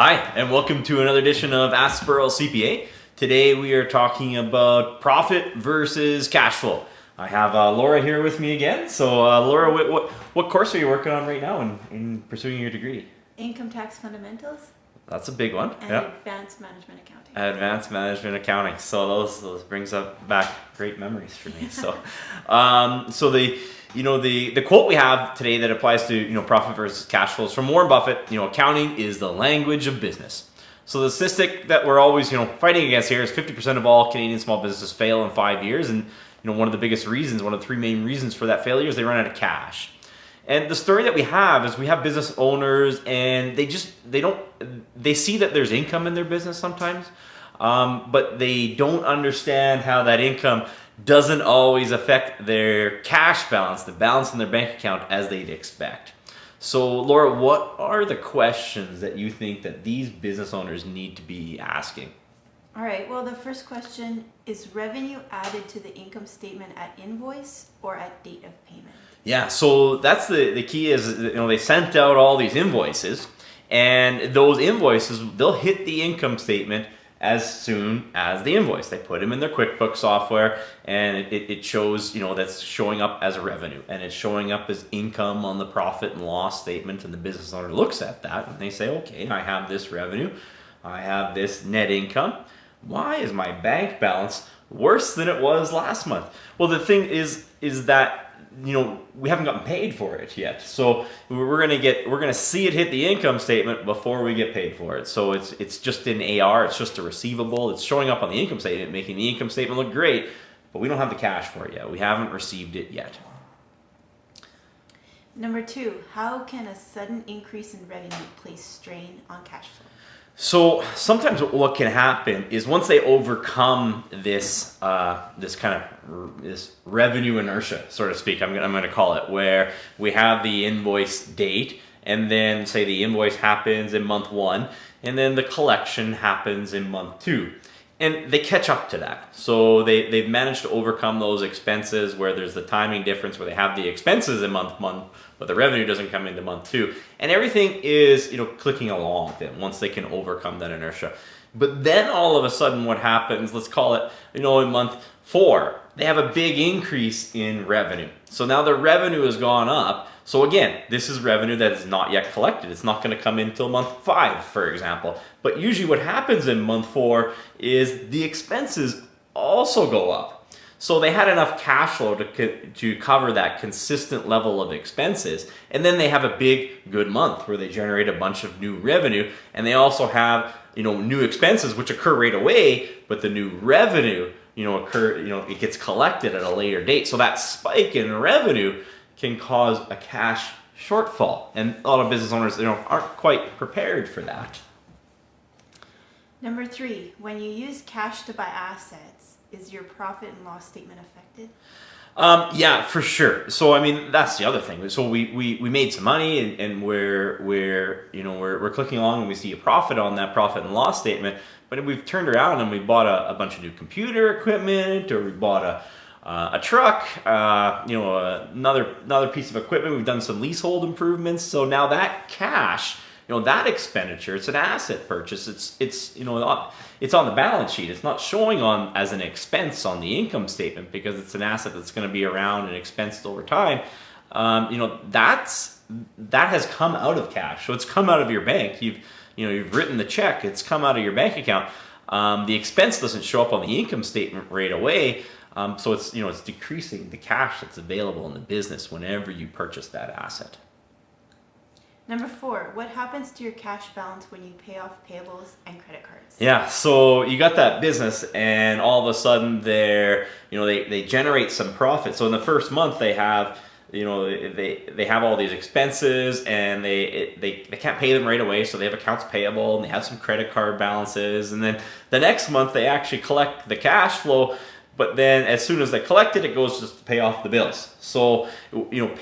Hi, and welcome to another edition of Ask Spurrell CPA. Today we are talking about profit versus cash flow. I have Laura here with me again. So Laura, what course are you working on right now in pursuing your degree? Income tax fundamentals. That's a big one. And advanced management accounting. Advanced management accounting. So those brings back great memories for me. So, the quote we have today that applies to profit versus cash flows from Warren Buffett. Accounting is the language of business. So the statistic that we're always fighting against here is 50% of all Canadian small businesses fail in 5 years, and one of the biggest reasons, one of the three main reasons for that failure is they run out of cash. And the story that we have is we have business owners and they see that there's income in their business sometimes, but they don't understand how that income doesn't always affect their cash balance, the balance in their bank account as they'd expect. So Laura, what are the questions that you think that these business owners need to be asking? All right, well, the first question is revenue added to the income statement at invoice or at date of payment? Yeah, so that's the key is, they sent out all these invoices, and those invoices, they'll hit the income statement as soon as the invoice. They put them in their QuickBooks software, and it shows, that's showing up as a revenue, and it's showing up as income on the profit and loss statement, and the business owner looks at that, and they say, okay, I have this revenue, I have this net income. Why is my bank balance worse than it was last month? Well, the thing is that we haven't gotten paid for it yet. So we're gonna see it hit the income statement before we get paid for it. So it's just in AR, it's just a receivable. It's showing up on the income statement, making the income statement look great, but we don't have the cash for it yet. We haven't received it yet. Number 2, how can a sudden increase in revenue place strain on cash flow? So sometimes what can happen is once they overcome this this revenue inertia, so to speak, I'm going to call it, where we have the invoice date, and then say the invoice happens in month 1, and then the collection happens in month 2. And they catch up to that. So they've managed to overcome those expenses where there's the timing difference where they have the expenses in month 1, but the revenue doesn't come into month 2. And everything is, clicking along then once they can overcome that inertia. But then all of a sudden what happens, let's call it, in month 4, they have a big increase in revenue. So now the revenue has gone up. So again, this is revenue that is not yet collected. It's not going to come in until month 5, for example. But usually what happens in month 4 is the expenses also go up. So they had enough cash flow to cover that consistent level of expenses. And then they have a big, good month where they generate a bunch of new revenue. And they also have, new expenses which occur right away, but the new revenue, it gets collected at a later date. So that spike in revenue can cause a cash shortfall, and a lot of business owners aren't quite prepared for that. Number 3, when you use cash to buy assets, is your profit and loss statement affected? Yeah, for sure. So that's the other thing. So we made some money, and we're clicking along, and we see a profit on that profit and loss statement. But we've turned around and we bought a bunch of new computer equipment, or we bought a truck, another piece of equipment. We've done some leasehold improvements. So now that cash, that expenditure, it's an asset purchase. It's on the balance sheet. It's not showing on as an expense on the income statement because it's an asset that's going to be around and expensed over time. That has come out of cash. So it's come out of your bank. You've written the check. It's come out of your bank account. The expense doesn't show up on the income statement right away. So it's decreasing the cash that's available in the business whenever you purchase that asset. Number 4, what happens to your cash balance when you pay off payables and credit cards? Yeah, so you got that business, and all of a sudden they generate some profit. So in the first month they have they have all these expenses, and they can't pay them right away, so they have accounts payable and they have some credit card balances, and then the next month they actually collect the cash flow. But then as soon as they collect it, it goes just to pay off the bills. So,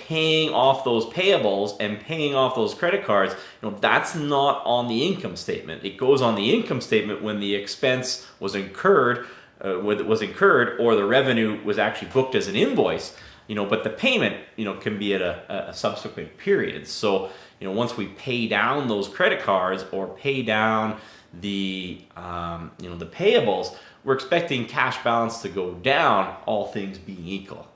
paying off those payables and paying off those credit cards, that's not on the income statement. It goes on the income statement when the expense was incurred was incurred, or the revenue was actually booked as an invoice. But the payment, can be at a subsequent period. So, once we pay down those credit cards or pay down the payables, we're expecting cash balance to go down, all things being equal.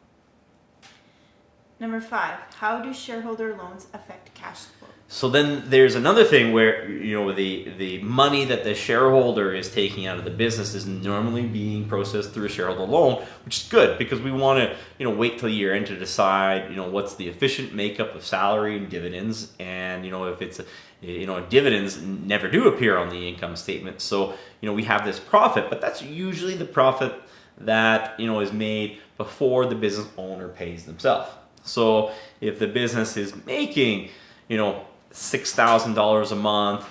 Number 5, how do shareholder loans affect cash flow? So then there's another thing where, the money that the shareholder is taking out of the business is normally being processed through a shareholder loan, which is good because we want to, wait till year end to decide, what's the efficient makeup of salary and dividends. And, if it's, dividends never do appear on the income statement. So, we have this profit, but that's usually the profit that, is made before the business owner pays themselves. So if the business is making, $6,000 a month,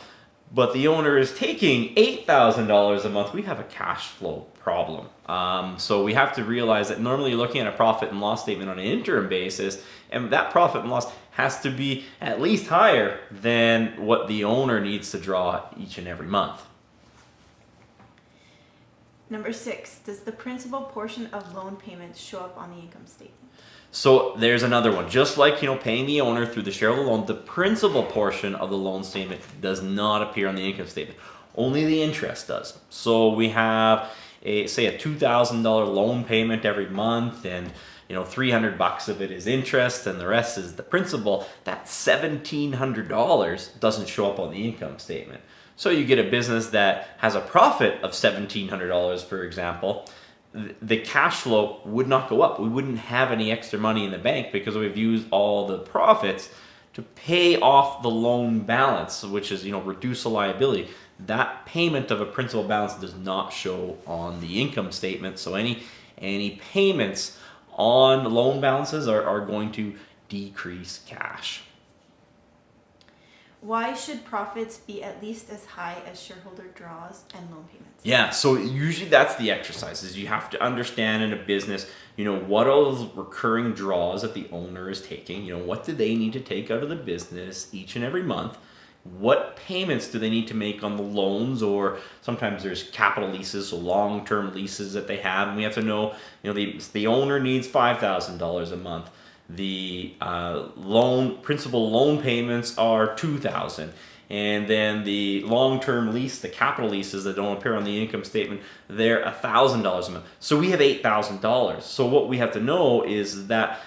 but the owner is taking $8,000 a month, we have a cash flow problem. So we have to realize that normally you're looking at a profit and loss statement on an interim basis, and that profit and loss has to be at least higher than what the owner needs to draw each and every month. Number 6, does the principal portion of loan payments show up on the income statement? So there's another one. Just like, paying the owner through the shareholder loan, the principal portion of the loan statement does not appear on the income statement. Only the interest does. So we have a $2,000 loan payment every month, and $300 of it is interest and the rest is the principal. That $1,700 doesn't show up on the income statement. So you get a business that has a profit of $1,700, for example. The cash flow would not go up. We wouldn't have any extra money in the bank because we've used all the profits to pay off the loan balance, which is, reduce the liability. That payment of a principal balance does not show on the income statement. So any payments on loan balances are going to decrease cash. Why should profits be at least as high as shareholder draws and loan payments? Yeah, so usually that's the exercise, is you have to understand in a business, what are those recurring draws that the owner is taking? What do they need to take out of the business each and every month? What payments do they need to make on the loans? Or sometimes there's capital leases, so long-term leases that they have. And we have to know, the owner needs $5,000 a month. The principal loan payments are $2,000, and then the long-term lease, the capital leases that don't appear on the income statement, they're $1,000 a month. So we have $8,000. So what we have to know is that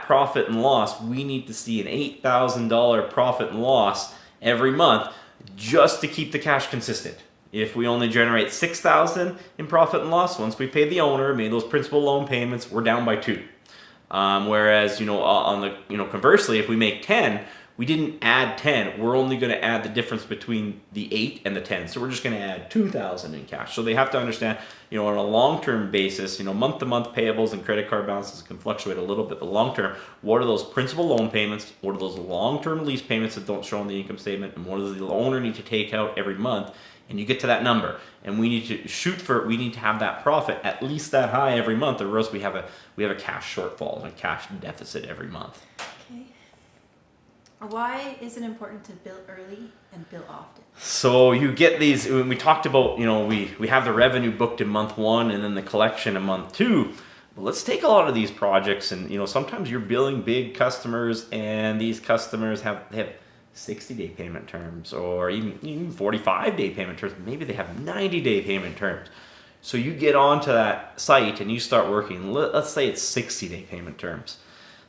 profit and loss, we need to see an $8,000 profit and loss every month just to keep the cash consistent. If we only generate $6,000 in profit and loss, once we pay the owner, made those principal loan payments, we're down by $2,000. Whereas, on the, conversely, if we make 10, we didn't add 10. We're only going to add the difference between the 8 and the 10. So we're just going to add 2,000 in cash. So they have to understand, on a long-term basis, month-to-month payables and credit card balances can fluctuate a little bit. But long-term, what are those principal loan payments? What are those long-term lease payments that don't show on the income statement? And what does the owner need to take out every month? And you get to that number, and we need to we need to have that profit at least that high every month, or else we have a cash shortfall and a cash deficit every month. Okay. Why is it important to bill early and bill often? So you get these, when we talked about, we have the revenue booked in month 1 and then the collection in month 2. But let's take a lot of these projects, and sometimes you're billing big customers, and these customers have 60-day payment terms, or even 45-day payment terms. Maybe they have 90-day payment terms. So you get onto that site and you start working. Let's say it's 60-day payment terms.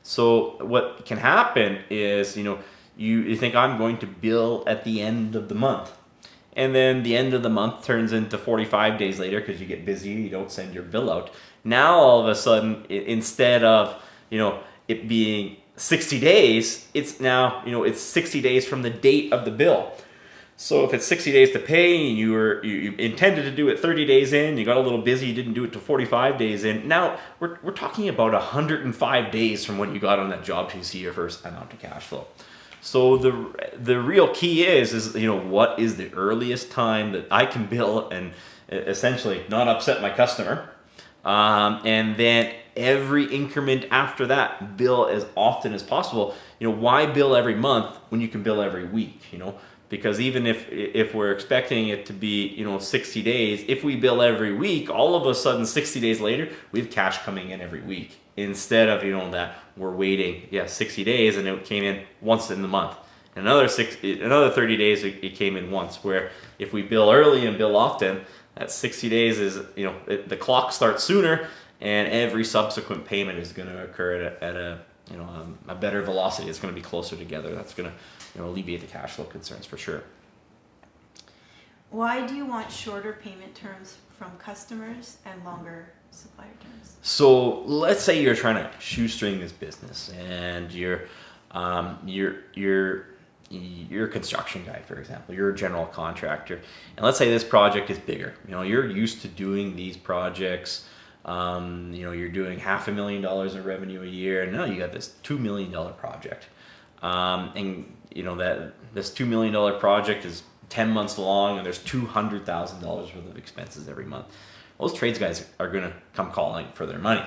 So what can happen is, you think, I'm going to bill at the end of the month. And then the end of the month turns into 45 days later because you get busy, you don't send your bill out. Now all of a sudden, instead of, it being 60 days, it's now, it's 60 days from the date of the bill. So if it's 60 days to pay, and you intended to do it 30 days in, you got a little busy, you didn't do it to 45 days in. Now we're talking about 105 days from when you got on that job to see your first amount of cash flow. So the real key is what is the earliest time that I can bill and essentially not upset my customer, and then every increment after that, bill as often as possible. Why bill every month when you can bill every week? Because even if we're expecting it to be 60 days, if we bill every week, all of a sudden 60 days later we have cash coming in every week, instead of that we're waiting 60 days and it came in once in the month. Another 30 days it came in once. Where if we bill early and bill often, that 60 days is the clock starts sooner, and every subsequent payment is going to occur at a better velocity. It's going to be closer together. That's going to alleviate the cash flow concerns for sure. Why do you want shorter payment terms from customers and longer supplier terms? So let's say you're trying to shoestring this business, and you're a construction guy, for example. You're a general contractor, and let's say this project is bigger. You're used to doing these projects. You're doing $500,000 of revenue a year, and now you got this $2 million project. And that this $2 million project is 10 months long, and there's $200,000 worth of expenses every month. Those trades guys are going to come calling for their money.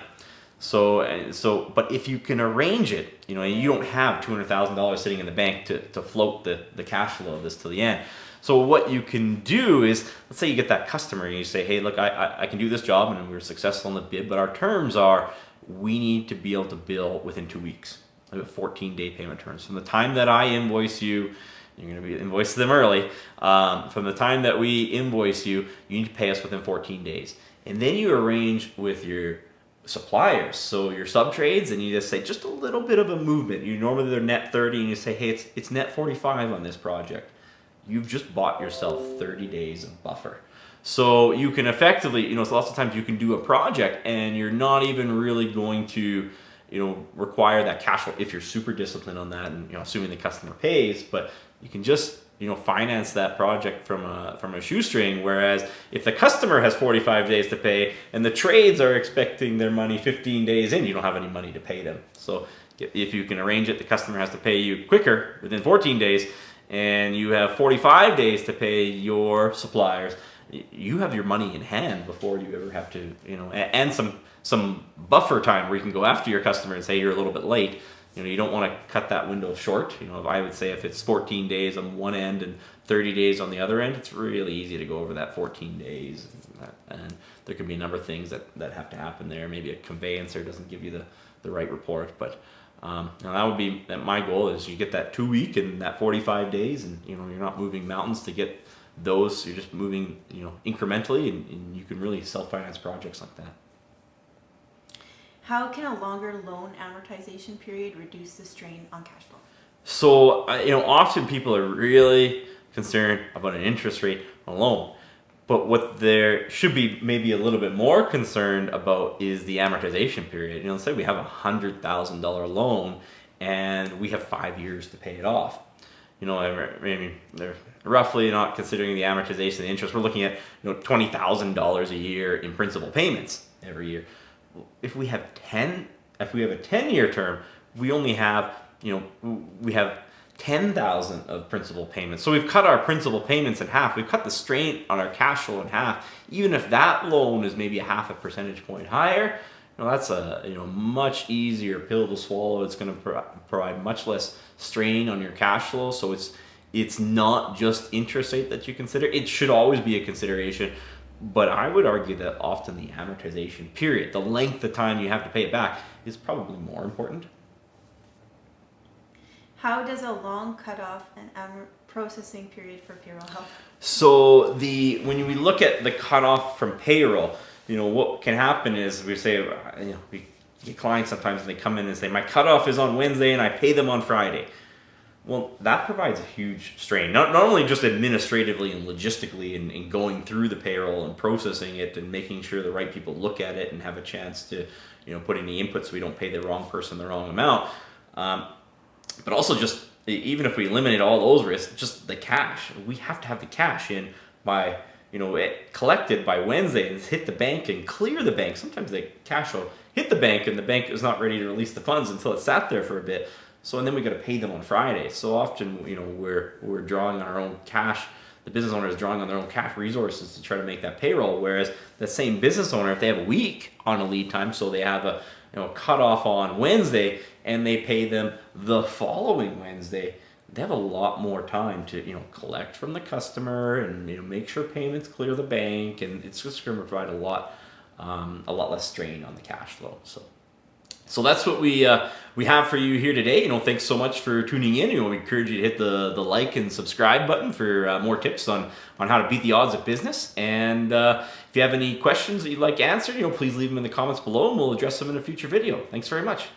But if you can arrange it, you don't have $200,000 sitting in the bank to float the cash flow of this to the end. So what you can do is, let's say you get that customer and you say, hey, look, I can do this job, and we're successful in the bid, but our terms are, we need to be able to bill within 2 weeks. I have 14-day payment terms. From the time that I invoice you, you're going to be invoiced them early. From the time that we invoice you, you need to pay us within 14 days. And then you arrange with your suppliers, so your sub trades, and you just say just a little bit of a movement. Normally they're net 30, and you say, hey, it's net 45 on this project. You've just bought yourself 30 days of buffer. So you can effectively, so lots of times you can do a project and you're not even really going to, require that cash flow if you're super disciplined on that, and assuming the customer pays. But you can just finance that project from a shoestring. Whereas if the customer has 45 days to pay and the trades are expecting their money 15 days in, you don't have any money to pay them. So if you can arrange it, the customer has to pay you quicker within 14 days, and you have 45 days to pay your suppliers. You have your money in hand before you ever have to, and some buffer time where you can go after your customer and say you're a little bit late. You don't want to cut that window short. I would say if it's 14 days on one end and 30 days on the other end, it's really easy to go over that 14 days. And there could be a number of things that have to happen there. Maybe a conveyancer doesn't give you the right report, but that would be my goal, is you get that 2 week and that 45 days, and you're not moving mountains to get those. You're just moving incrementally, and you can really self-finance projects like that. How can a longer loan amortization period reduce the strain on cash flow? So often people are really concerned about an interest rate on a loan. But what there should be maybe a little bit more concerned about is the amortization period. Let's say we have a $100,000 loan and we have 5 years to pay it off. Maybe they're roughly, not considering the amortization and the interest, we're looking at $20,000 a year in principal payments every year. If we have a 10-year term, we only have we have 10,000 of principal payments. So we've cut our principal payments in half. We've cut the strain on our cash flow in half. Even if that loan is maybe a 0.5 percentage point higher, that's a much easier pill to swallow. It's going to provide much less strain on your cash flow. So it's not just interest rate that you consider. It should always be a consideration. But I would argue that often the amortization period, the length of time you have to pay it back, is probably more important. How does a long cutoff and processing period for payroll help? So when we look at the cutoff from payroll, what can happen is we say, we get clients sometimes and they come in and say, my cutoff is on Wednesday and I pay them on Friday. Well, that provides a huge strain, not only just administratively and logistically in going through the payroll and processing it and making sure the right people look at it and have a chance to, put in the input so we don't pay the wrong person the wrong amount. But also just, even if we eliminate all those risks, just the cash. We have to have the cash in by, collected by Wednesday and hit the bank and clear the bank. Sometimes the cash will hit the bank and the bank is not ready to release the funds until it's sat there for a bit. So, and then we got to pay them on Friday. So often, we're drawing on our own cash. The business owner is drawing on their own cash resources to try to make that payroll. Whereas the same business owner, if they have a week on a lead time, so they have a cutoff on Wednesday and they pay them the following Wednesday, they have a lot more time to collect from the customer and make sure payments clear the bank, and it's just going to provide a lot less strain on the cash flow. So that's what we have for you here today. Thanks so much for tuning in. We encourage you to hit the like and subscribe button for more tips on how to beat the odds of business. And if you have any questions that you'd like answered, please leave them in the comments below, and we'll address them in a future video. Thanks very much.